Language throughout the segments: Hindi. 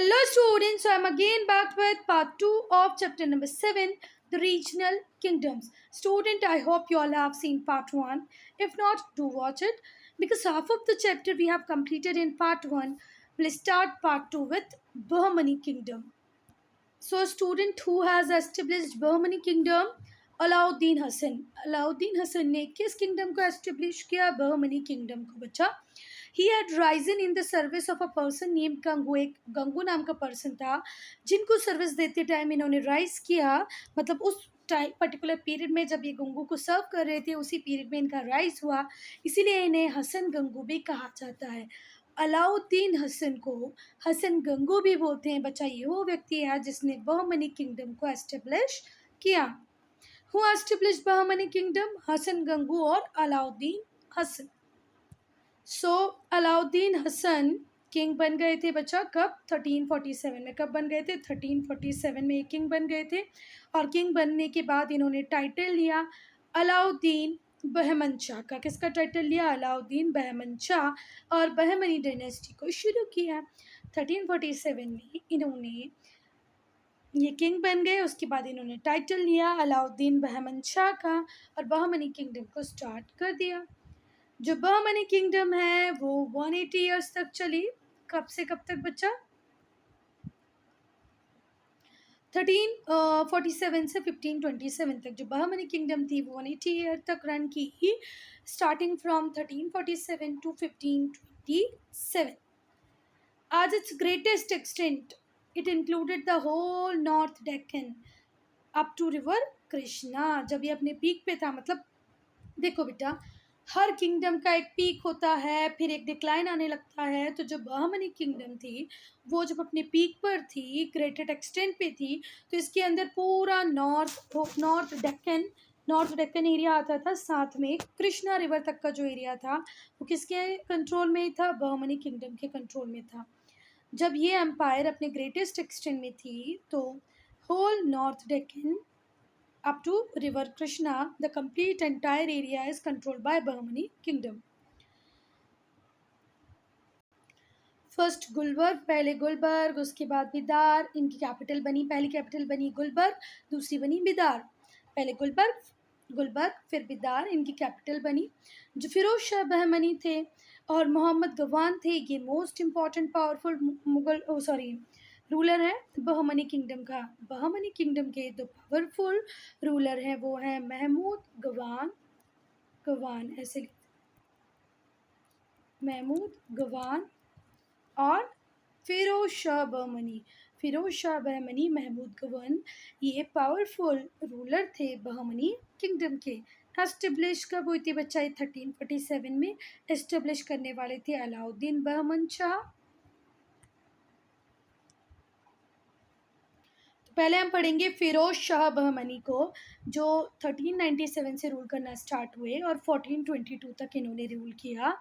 Hello students, so I'm again back with part 2 of chapter number 7, the regional kingdoms. Student, I hope you all have seen part 1. If not, do watch it because half of the chapter we have completed in part 1. We'll start part 2 with Bahmani kingdom. So a student who has established Bahmani kingdom, Alauddin Hasan. Alauddin Hasan ने किस किंगडम को एस्टेब्लिश किया? बहमनी किंगडम को बच्चा. He had risen in the service of a person name Gangu. एक गंगू नाम का पर्सन था जिनको सर्विस देते टाइम इन्होंने राइज किया. मतलब उस टाइम पर्टिकुलर पीरियड में जब ये गंगू को सर्व कर रहे थे उसी पीरियड में इनका राइज हुआ, इसीलिए इन्हें हसन गंगू भी कहा जाता है. अलाउद्दीन हसन को हसन गंगू भी बोलते हैं बच्चा. ये वो व्यक्ति है जिसने बहमनी किंगडम को एस्टेब्लिश किया. Who establish Bahmani kingdom? Hasan Gangu और अलाउद्दीन हसन. सो अलाउद्दीन हसन किंग बन गए थे बच्चा. कब? 1347 में. कब बन गए थे? 1347 में किंग बन गए थे. और किंग बनने के बाद इन्होंने टाइटल लिया अलाउद्दीन बहमन शाह का. किसका टाइटल लिया? अलाउद्दीन बहमन शाह. और बहमनी डायनेस्टी को शुरू किया. 1347 में इन्होंने ये किंग बन गए. उसके बाद इन्होंने टाइटल लिया अलाउद्दीन बहमन शाह का और बहमनी किंगडम को स्टार्ट कर दिया. जो बहमनी किंगडम है वो 180 ईयर्स तक चली. कब से कब तक बच्चा? 1347 से 1527 तक जो बहमनी किंगडम थी वो 180 ईयर तक रन की, starting from 1347 to 1527. As its greatest extent, it included the whole North Deccan up to river Krishna. जब ये अपने पीक पे था, मतलब देखो बेटा, हर किंगडम का एक पीक होता है, फिर एक डिक्लाइन आने लगता है. तो जो बहमनी किंगडम थी वो जब अपने पीक पर थी, ग्रेटेड एक्सटेंट पे थी, तो इसके अंदर पूरा नॉर्थ डेक्कन एरिया आता था. साथ में कृष्णा रिवर तक का जो एरिया था वो किसके कंट्रोल में था? बहमनी किंगडम के कंट्रोल में था. जब ये एम्पायर अपने ग्रेटेस्ट एक्सटेंट में थी तो whole north Deccan up to river Krishna, the complete entire area is controlled by Bahmani kingdom. First Gulbarga, पहले गुलबर्ग, उसके बाद बिदार. इनकी कैपिटल बनी, पहली कैपिटल बनी गुलबर्ग, दूसरी बनी बिदार. पहले गुलबर्ग फिर बिदार इनकी कैपिटल बनी. जो फिरोज शाह बहमनी थे और मोहम्मद गवान थे, ये मोस्ट इम्पॉर्टेंट पावरफुल रूलर है बहमनी किंगडम का. बहमनी किंगडम के दो पावरफुल रूलर हैं, वो हैं महमूद गवान ऐसे महमूद गवान और फिरोज शाह बहमनी. महमूद गवान ये पावरफुल रूलर थे बहमनी किंगडम के. एस्टेब्लिश कब हुई थी बच्चा? 1347 में एस्टेब्लिश करने वाले थे अलाउद्दीन बहमन शाह. पहले हम पढ़ेंगे फिरोज शाह बहमनी को, जो 1397 से रूल करना स्टार्ट हुए और 1422 तक इन्होंने रूल किया.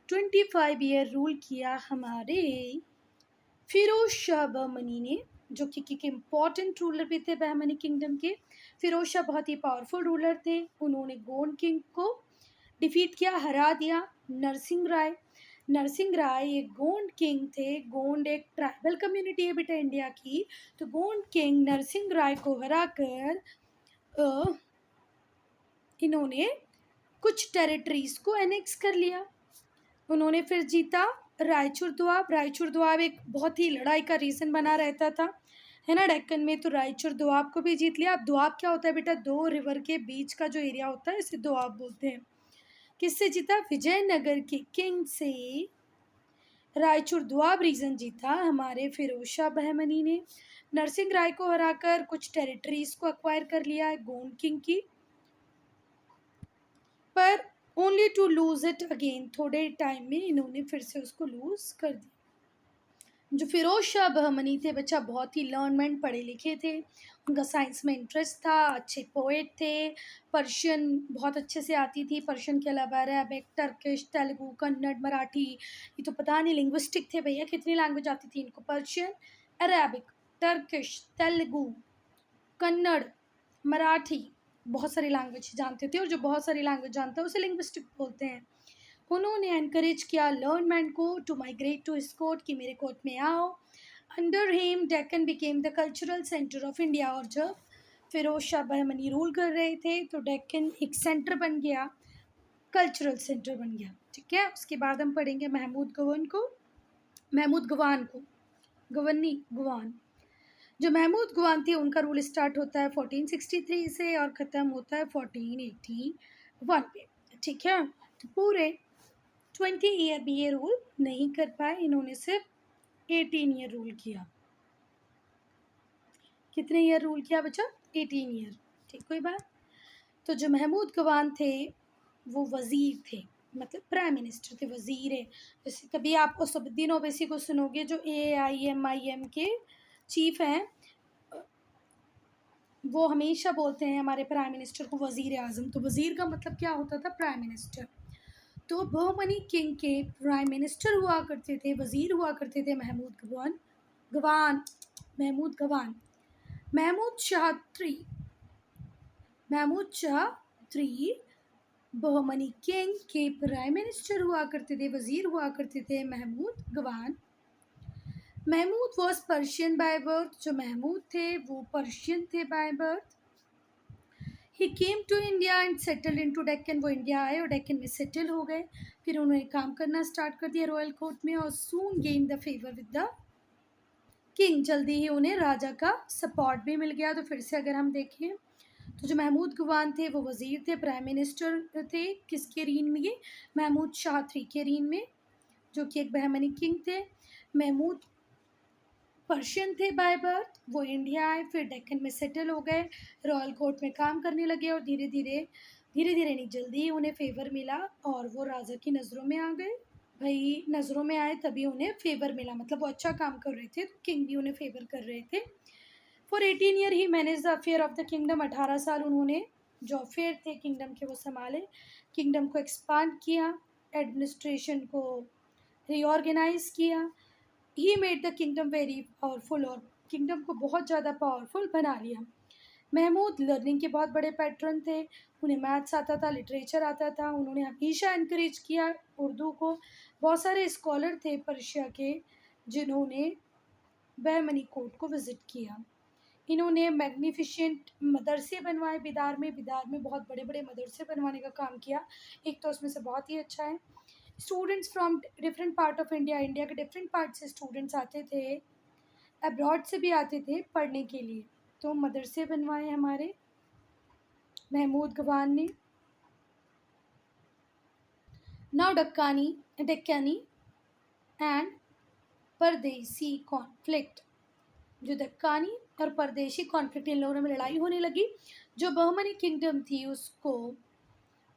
25 ईयर रूल किया हमारे फिरोज शाह बहमनी ने, जो कि एक इम्पॉर्टेंट रूलर भी थे बहमनी किंगडम के. फिरोज शाह बहुत ही पावरफुल रूलर थे. उन्होंने गोंड किंग को डिफीट किया, हरा दिया. नरसिंह राय एक गोंड किंग थे. गोंड एक ट्राइबल कम्युनिटी है बेटा इंडिया की. तो गोंड किंग नरसिंह राय को हराकर इन्होंने कुछ टेरिटरीज को एनेक्स कर लिया. उन्होंने फिर जीता रायचूर दुआब एक बहुत ही लड़ाई का रीज़न बना रहता था, है ना, डेक्कन में. तो रायचूर दुआब को भी जीत लिया. अब दुआब क्या होता है बेटा? दो रिवर के बीच का जो एरिया होता है इसे दुआब बोलते हैं. किससे जीता? विजयनगर के किंग से रायचूर दुआब रीजन जीता हमारे फिरोज शाह बहमनी ने. नरसिंह राय को हराकर कुछ टेरिटरीज को एक्वायर कर लिया है गोंड किंग की, पर only to lose it again. थोड़े टाइम में इन्होंने फिर से उसको लूज कर दिया. जो फिरोज शाह बहमनी थे बच्चा बहुत ही लर्नमेंट, पढ़े लिखे थे. उनका साइंस में इंटरेस्ट था, अच्छे पोएट थे. पर्शियन बहुत अच्छे से आती थी. पर्शियन के अलावा अरेबिक, टर्किश, तेलुगु, कन्नड़, मराठी, ये तो पता नहीं लिंग्विस्टिक थे भैया, कितनी लैंग्वेज आती थी इनको. Persian, Arabic, Turkish, Telugu, Kannada, Marathi, बहुत सारी लैंग्वेज जानते थे. और जो बहुत सारी लैंग्वेज जानता है उसे लिंग्विस्टिक बोलते हैं. उन्होंने एनकरेज किया लर्नमैन को to migrate to his court, कि मेरे कोर्ट में आओ. Under him Deccan became the cultural centre of India. और जब फिरोज शाह बहमनी रूल कर रहे थे तो डेक्कन एक सेंटर बन गया, कल्चरल सेंटर बन गया। ठीक है, उसके बाद हम पढ़ेंगे महमूद गवान को, गवन्नी गवान। जो महमूद गवान थे उनका रूल स्टार्ट होता है 1463 से और ख़त्म होता है 1481 पे। ठीक है, तो पूरे 20 ईयर भी ये रूल नहीं कर पाए, इन्होंने सिर्फ 18 ईयर रूल किया। कितने ईयर रूल किया बच्चा? 18 ईयर। ठीक, कोई बात। तो जो महमूद गवान थे वो वज़ीर थे, मतलब प्राइम मिनिस्टर थे, वज़ीर है। जैसे कभी आप असदुद्दीन ओवैसी को सुनोगे जो AIMIM के चीफ हैं, वो हमेशा बोलते हैं हमारे प्राइम मिनिस्टर को वज़ीर आज़म। तो वज़ीर का मतलब क्या होता था? Prime minister. तो बहमनी किंग के प्राइम मिनिस्टर हुआ करते थे, वज़ीर हुआ करते थे गवान महमूद गवान। महमूद शाह थ्री बहमनी किंग के प्राइम मिनिस्टर हुआ करते थे, वज़ीर हुआ करते थे Mahmud Gawan. Mahmud was Persian by birth. जो महमूद थे वो पर्शियन थे by birth. He came to India and settle in to Deccan. वो इंडिया आए और डेक्कन में सेटल हो गए। फिर उन्होंने काम करना स्टार्ट कर दिया रॉयल कोर्ट में और soon gain the favour with the king. जल्दी ही उन्हें राजा का सपोर्ट भी मिल गया। तो फिर से अगर हम देखें तो जो महमूद गवान थे वो वज़ीर थे, प्राइम मिनिस्टर थे किसके रीन में? ये महमूद शाह थ्री के रीन में, जो कि एक बहमनी किंग थे। महमूद पर्शियन थे बाय बर्थ, वो इंडिया आए, फिर डेक्कन में सेटल हो गए, रॉयल कोर्ट में काम करने लगे और धीरे धीरे नहीं जल्दी ही उन्हें फेवर मिला और वो राजा की नज़रों में आ गए। भाई नज़रों में आए तभी उन्हें फेवर मिला, मतलब वो अच्छा काम कर रहे थे तो किंग भी उन्हें फेवर कर रहे थे। For 18 year he manage the affair of the kingdom. 18 साल उन्होंने जो अफेयर थे किंगडम के वो संभाले, किंगडम को एक्सपांड किया, एडमिनिस्ट्रेशन को रीऑर्गेनाइज किया। He made the kingdom very powerful. और किंगडम को बहुत ज़्यादा पावरफुल बना लिया। महमूद लर्निंग के बहुत बड़े पैटर्न थे, उन्हें मैथ्स आता था, लिटरेचर आता था, उन्होंने हमेशा इनक्रेज किया उर्दू को। बहुत सारे स्कॉलर थे पर्शिया के जिन्होंने बहमनी कोर्ट को विज़िट किया। इन्होंने मैग्निफिशेंट मदरसे बनवाए बिदार में बहुत बड़े बड़े मदरसे बनवाने का काम किया। एक तो उसमें से बहुत ही अच्छा है। Students from different part of India, India के डिफरेंट पार्ट से स्टूडेंट्स आते थे, अब्रॉड से भी आते थे पढ़ने के लिए। तो मदरसे बनवाए हमारे महमूद गवान ने। नाउ डेक्कानी एंड परदेसी कॉन्फ्लिक्ट। जो दक्कानी और परदेशी कॉन्फ्लिक्ट, इन लोगों में लड़ाई होने लगी। जो बहमनी किंगडम थी उसको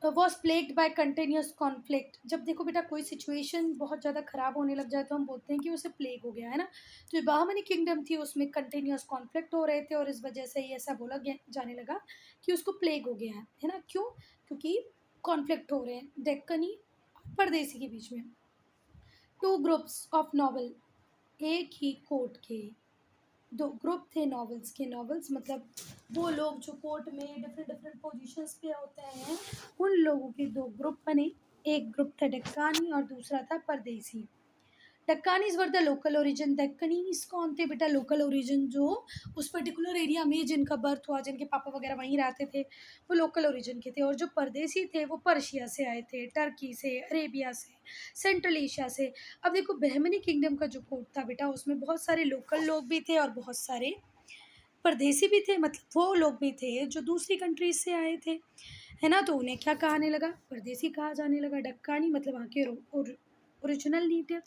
was plagued by continuous conflict. जब देखो बेटा कोई सिचुएशन बहुत ज़्यादा ख़राब होने लग जाए तो हम बोलते हैं कि उसे प्लेग हो गया है ना। तो जो बहमनी किंगडम थी उसमें कंटिन्यूस कॉन्फ्लिक्ट हो रहे थे और इस वजह से ही ऐसा बोला गया जाने लगा कि उसको प्लेग हो गया है ना। क्यों? क्योंकि कॉन्फ्लिक्ट हो रहे हैं डेक्कनी परदेसी के बीच में। टू ग्रुप्स ऑफ नॉवल, एक ही कोर्ट के दो ग्रुप थे नॉवेल्स के। नॉवेल्स मतलब वो लोग जो कोर्ट में डिफरेंट पोजीशंस पे होते हैं, उन लोगों के दो ग्रुप बने। एक ग्रुप था डक्कानी और दूसरा था परदेसी। डक्कानीज वर द लोकल ओरिजिन। दक्कनीज कौन थे बेटा? लोकल ओरिजिन, जो उस पर्टिकुलर एरिया में जिनका बर्थ हुआ, जिनके पापा वगैरह वहीं रहते थे, वो लोकल ओरिजिन के थे। और जो परदेसी थे वो पर्शिया से आए थे, टर्की से, अरेबिया से, सेंट्रल एशिया से। अब देखो बहमनी किंगडम का जो कोर्ट था बेटा उसमें बहुत सारे लोकल लोग भी थे और बहुत सारे परदेसी भी थे, मतलब वो लोग भी थे जो दूसरी कंट्रीज से आए थे, है ना। तो उन्हें क्या कहने लगा? परदेसी कहा जाने लगा। डक्कानी मतलब वहाँ के ओरिजिनल नेटिव।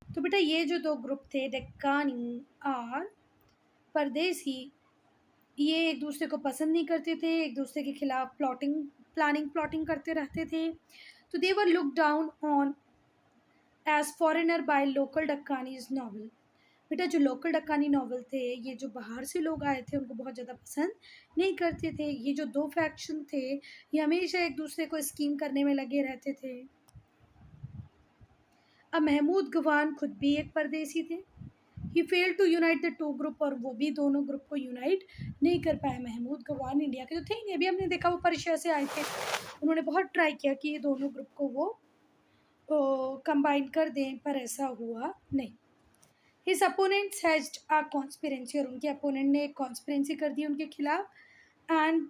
तो बेटा ये जो दो ग्रुप थे डेक्कानी और परदेसी, ये एक दूसरे को पसंद नहीं करते थे, एक दूसरे के खिलाफ प्लॉटिंग करते रहते थे। तो they were look down on as foreigner by local Deccanis nobles. बेटा जो लोकल डक्कानी नॉवल थे, ये जो बाहर से लोग आए थे उनको बहुत ज़्यादा पसंद नहीं करते थे। ये जो दो फैक्शन थे ये हमेशा एक दूसरे को स्कीम करने में लगे रहते थे। अब महमूद गवान खुद भी एक परदेसी थे। He fail to unite the two group, और वो भी दोनों ग्रुप को यूनाइट नहीं कर पाए। महमूद गवान इंडिया के जो थे, ये भी हमने देखा वो पर्शिया से आए थे, उन्होंने बहुत ट्राई किया कि ये दोनों ग्रुप को वो कंबाइन कर दें, पर ऐसा हुआ नहीं। हिज अपोनेंट्स हैज्ड अ कॉन्स्पिरेंसी, और उनके अपोनेंट ने एक कॉन्स्पिरेंसी कर दी उनके खिलाफ, एंड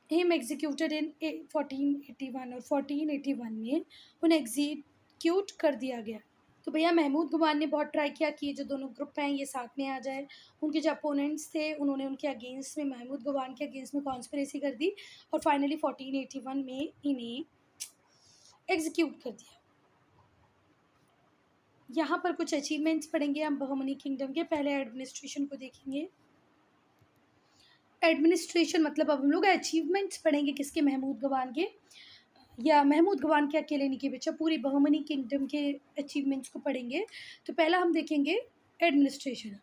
हिम एग्जीक्यूटेड इन 1481, और 1481 में उन्हें एग्जीक्यूट कर दिया गया। तो भैया महमूद गवान ने बहुत ट्राई किया कि ये जो दोनों ग्रुप हैं ये साथ में आ जाए। उनके जो अपोनेंट्स थे उन्होंने उनके अगेंस्ट में, महमूद गवान के अगेंस्ट में कॉन्स्पिरेसी कर दी, और फाइनली 1481 में इन्हें एग्जीक्यूट कर दिया। यहाँ पर कुछ अचीवमेंट्स पढ़ेंगे हम बहमनी किंगडम के। पहले एडमिनिस्ट्रेशन को देखेंगे। एडमिनिस्ट्रेशन मतलब अब हम लोग अचीवमेंट्स पढ़ेंगे किसके, महमूद गवान के, या महमूद गवान के अकेले नहीं, के बच्चा पूरी बहमनी किंगडम के अचीवमेंट्स को पढ़ेंगे। तो पहला हम देखेंगे एडमिनिस्ट्रेशन।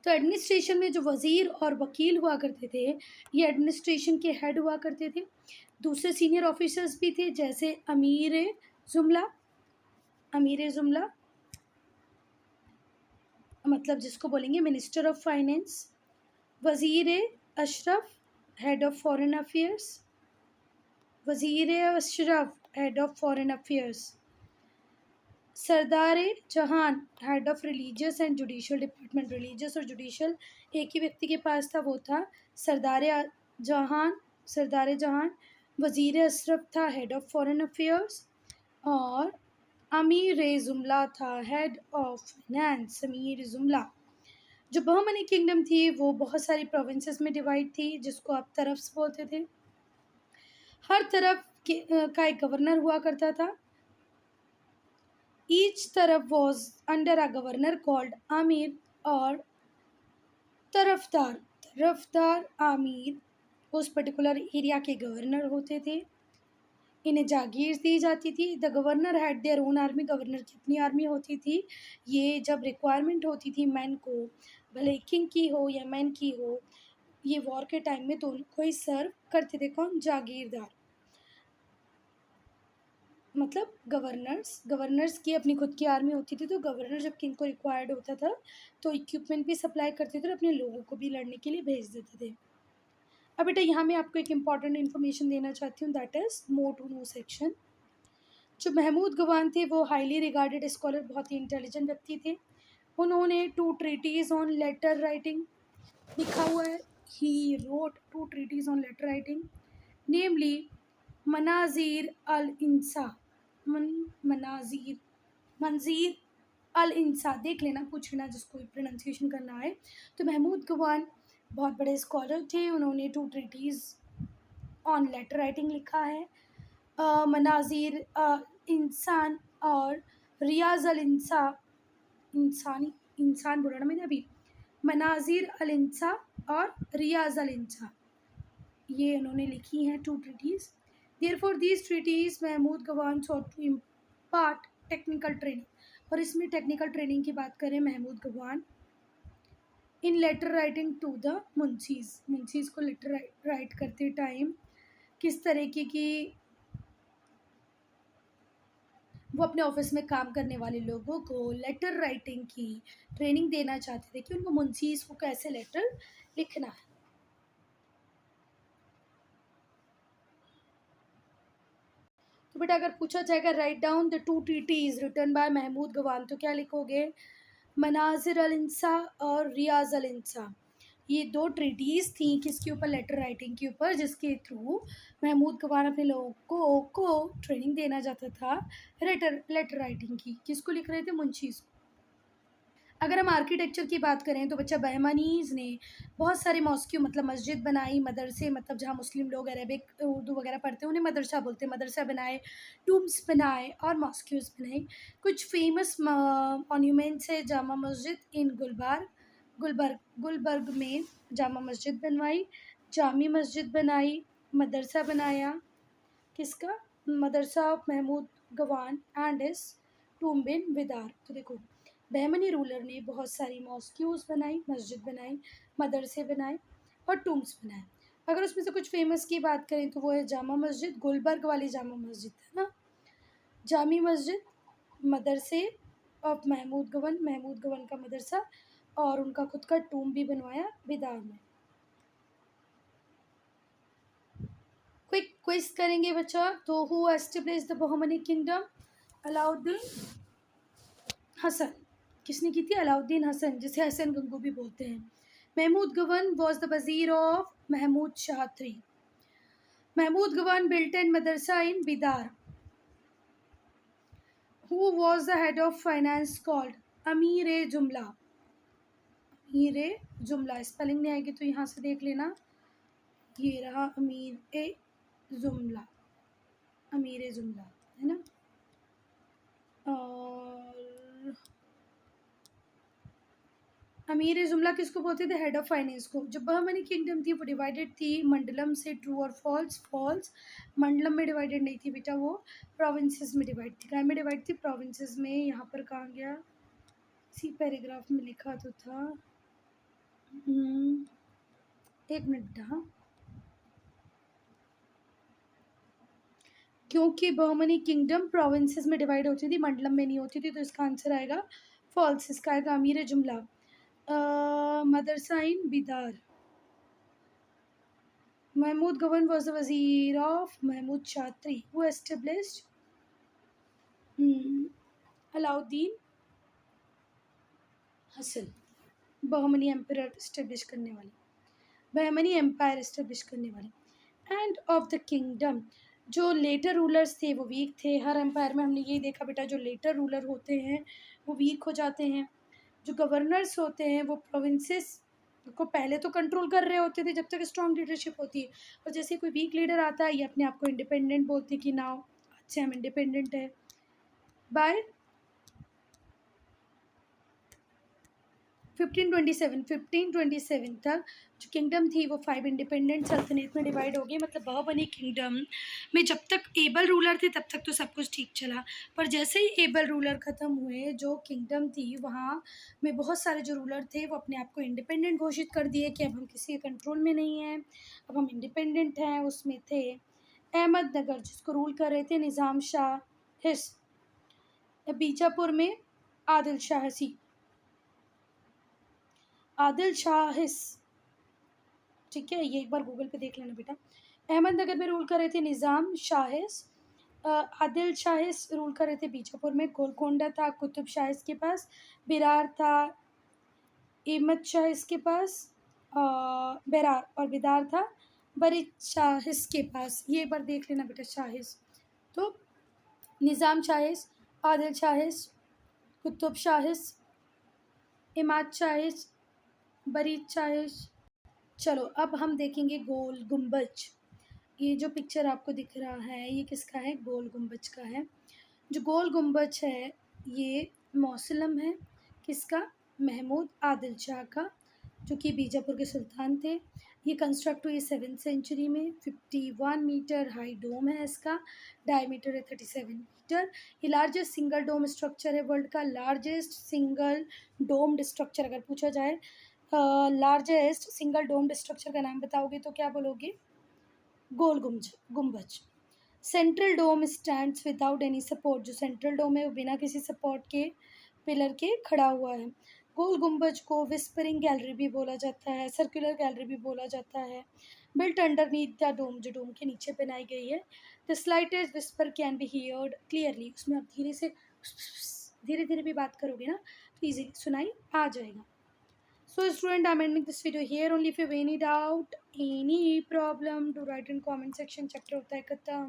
तो एडमिनिस्ट्रेशन में जो वज़ीर और वकील हुआ करते थे ये एडमिनिस्ट्रेशन के हेड हुआ करते थे। दूसरे सीनियर ऑफिसर्स भी थे, जैसे अमीर जुमला मतलब जिसको बोलेंगे मिनिस्टर ऑफ फाइनेंस, वज़ीर Ashraf head of foreign affairs, head of foreign affairs, Sardar Jahan head of religious and judicial department. Religious और जुडिशल एक ही व्यक्ति के पास था, वो था सरदार जहान। वज़ीर अशरफ था हेड ऑफ फॉरेन अफेयर्स, और अमीर जुमला था हेड ऑफ फाइनेंस। अमीर जुमला। जो बहमनी किंगडम थी वो बहुत सारी प्रोविंसेस में डिवाइड थी, जिसको आप तरफ्स बोलते थे। हर तरफ का एक गवर्नर हुआ करता था। ईच तरफ was under a governor called Aamir, और तरफदार आमिर उस पर्टिकुलर एरिया के गवर्नर होते थे। इन्हें जागीर दी जाती थी। The governor had their own army, governor की अपनी आर्मी होती थी। ये जब रिक्वायरमेंट होती थी मैन को, भले किंग की हो या मैन की हो, ये वॉर के टाइम में दोनों को ही सर्व करते थे। कौन? जागीरदार, मतलब गवर्नर्स की अपनी खुद की आर्मी होती थी। तो गवर्नर जब किंग को रिक्वायर्ड होता था तो इक्विपमेंट भी सप्लाई करते थे और अपने लोगों को भी लड़ने के लिए भेज देते थे। अब बेटा यहाँ मैं आपको एक इम्पॉर्टेंट इन्फॉर्मेशन देना चाहती हूँ, that is more to know section. जो महमूद गवान थे वो हाईली रिगार्डेड स्कॉलर, बहुत ही इंटेलिजेंट व्यक्ति थे। उन्होंने 2 ट्रीटीज़ ऑन लेटर राइटिंग लिखा हुआ है। He wrote 2 treaties on letter writing, namely Manazir al Insha, Manzir al Insha, देख लेना, पूछ लेना जिसको प्रोनाउंसिएशन करना है। तो महमूद गवान बहुत बड़े स्कॉलर थे। उन्होंने 2 ट्रीटीज़ ऑन लेटर राइटिंग लिखा है, मनाजीर इंसान और रियाज अल इंसा, इंसान बोला ना मैंने अभी, मनाजीर अल इंसा और रियाज अल इंसा, ये उन्होंने लिखी हैं 2 treaties. Therefore these treaties Mahmud Gawan sought to impart technical training, और इसमें टेक्निकल ट्रेनिंग की बात करें Mahmud Gawan in letter writing to the munshis को लेटर राइट करते टाइम किस तरीके की वो अपने ऑफिस में काम करने वाले लोगों को लेटर राइटिंग की ट्रेनिंग देना चाहते थे कि उनको मुंशीज़ को कैसे लेटर लिखना है। तो बेटा अगर पूछा जाएगा write down the 2 treaties written by Mahmud Gawan, तो क्या लिखोगे? मनाजिर अल इंसा और रियाज अल इंसा, ये 2 ट्रीटीज़ थी किसके ऊपर? लेटर राइटिंग के ऊपर, जिसके थ्रू महमूद गवान अपने लोगों को ट्रेनिंग देना चाहता था लेटर राइटिंग की। किसको लिख रहे थे? मुंशीज़ को। अगर हम आर्किटेक्चर की बात करें तो बच्चा बहमानीज़ ने बहुत सारे मॉस्क्यू मतलब मस्जिद बनाई, मदरसे मतलब जहाँ मुस्लिम लोग अरेबिक उर्दू वगैरह पढ़ते हैं उन्हें मदरसा बोलते हैं, मदरसा बनाए, टूम्स बनाए और मॉस्क्यूज़ बनाए। कुछ फेमस मॉन्यूमेंट्स है, जामा मस्जिद इन गुलबर्ग में जामा मस्जिद बनवाई, जामी मस्जिद बनाई, मदरसा बनाया, किसका? मदरसा ऑफ महमूद गवान एंड इस टूम बिन विदार। तो देखो बहमनी रूलर ने बहुत सारी मॉस्क्यूज़ बनाई, मस्जिद बनाई, मदरसे बनाए और टूम्स बनाए। अगर उसमें से कुछ फेमस की बात करें तो वो है जामा मस्जिद, गुलबर्ग वाली जामा मस्जिद है ना, जामी मस्जिद, मदरसे ऑफ महमूद गवन का मदरसा, और उनका खुद का टूम भी बनवाया बिदार में। क्विक क्विज करेंगे बच्चा। तो who establish the Bahmani kingdom? Alauddin Hasan. किसने की थी? अलाउद्दीन हसन, जिसे हसन गंगू भी बोलते हैं। Mahmud Gawan was the wazir of Mahmud Shah III। Mahmud Gawan built an madrasa in Bidar. Who was the head of finance called? अमीर ए जुमला। अमीर ए जुमला, स्पेलिंग नहीं आएगी तो यहाँ से देख लेना। ये रहा अमीर ए जुमला, अमीर ए जुमला है ना। और अमीर ए जुमला किसको बोलते थे? हेड ऑफ फाइनेंस को। जब बहमनी किंगडम थी वो डिवाइडेड थी मंडलम से। ट्रू और फॉल्स? फॉल्स। मंडलम में डिवाइडेड नहीं थी बेटा, वो प्रोविंसेस में डिवाइड थी। कहाँ में डिवाइड थी? प्रोविंसेस में। यहाँ पर कहाँ गया? इसी पैराग्राफ में लिखा तो था। एक मिनट। हाँ, क्योंकि बहमनी किंगडम प्रोविंसेस में डिवाइड होती थी, मंडलम में नहीं होती थी, तो इसका आंसर आएगा फॉल्स। इसका आएगा अमीर जुमला। मदरसा in Bidar. Mahmud Gawan was the wazir of Mahmud Shah III who established Alauddin Hasan. Bahmani empire establish करने वाले, बहमनी एम्पायर एस्टेब्लिश करने वाले। एंड ऑफ द किंगडम, जो लेटर रूलर्स थे वो वीक थे। हर एम्पायर में हमने यही देखा बेटा, जो लेटर रूलर होते हैं वो वीक हो जाते हैं। जो गवर्नर्स होते हैं वो प्रोविंसेस को पहले तो कंट्रोल कर रहे होते थे जब तक स्ट्रॉन्ग लीडरशिप होती है, और जैसे कोई वीक लीडर आता है ये अपने आप को इंडिपेंडेंट बोलते कि नाउ आज से हम इंडिपेंडेंट है। बाय 1527 तक जो किंगडम थी वो 5 इंडिपेंडेंट सल्तनत में डिवाइड हो गई। मतलब बहमनी किंगडम में जब तक एबल रूलर थे तब तक तो सब कुछ ठीक चला, पर जैसे ही एबल रूलर ख़त्म हुए, जो किंगडम थी वहाँ में बहुत सारे जो रूलर थे वो अपने आप को इंडिपेंडेंट घोषित कर दिए कि अब हम किसी के कंट्रोल में नहीं हैं, अब हम इंडिपेंडेंट हैं। उसमें थे अहमदनगर, जिसको रूल कर रहे थे निज़ाम शाह हिस। बीजापुर में आदिल शाह हसी, आदिल शाह हिस, ठीक है, ये एक बार गूगल पे देख लेना बेटा। अहमदनगर में रूल कर रहे थे निज़ाम शाहिस। आदिल शाहिस रूल कर रहे थे बीजापुर में। गोलकोंडा था कुतुब शाहिस के पास। बिरार था अहमद शाहिस के पास। बेरार और बिदार था बरीद शाहिस के पास। ये एक बार देख लेना बेटा शाहिस। तो निज़ाम शाहिस, आदिल शाहिस, कुतुब शाहिस, इमाद शाहिस, बरीद शाहिस। चलो अब हम देखेंगे गोल गुंबज। ये जो पिक्चर आपको दिख रहा है ये किसका है? गोल गुंबज का है। जो गोल गुंबज है ये मौसलम है किसका? महमूद आदिल शाह का, जो कि बीजापुर के सुल्तान थे। ये कंस्ट्रक्ट हुई 7th सेंचुरी में। 51 मीटर हाई डोम है इसका, डायमीटर है 37 मीटर। ये लार्जेस्ट सिंगल डोम स्ट्रक्चर है, वर्ल्ड का लार्जेस्ट सिंगल डोम्ड स्ट्रक्चर। अगर पूछा जाए लार्जेस्ट सिंगल डोम्ड स्ट्रक्चर का नाम बताओगे तो क्या बोलोगे? गोल गुंबज। सेंट्रल डोम स्टैंड्स विदाउट एनी सपोर्ट। जो सेंट्रल डोम है वो बिना किसी सपोर्ट के, पिलर के खड़ा हुआ है। गोल गुंबज को विस्परिंग गैलरी भी बोला जाता है, सर्कुलर गैलरी भी बोला जाता है। बिल्ट अंडरनीथ द डोम, जो डोम के नीचे बनाई गई है। The slightest whisper can be heard clearly. उसमें आप धीरे धीरे भी बात करोगे ना तो ईजिली सुनाई आ जाएगा। So student, I'm ending this video here. Only if you have any doubt, any problem, to write in comment section. Chapter होता है खत्म।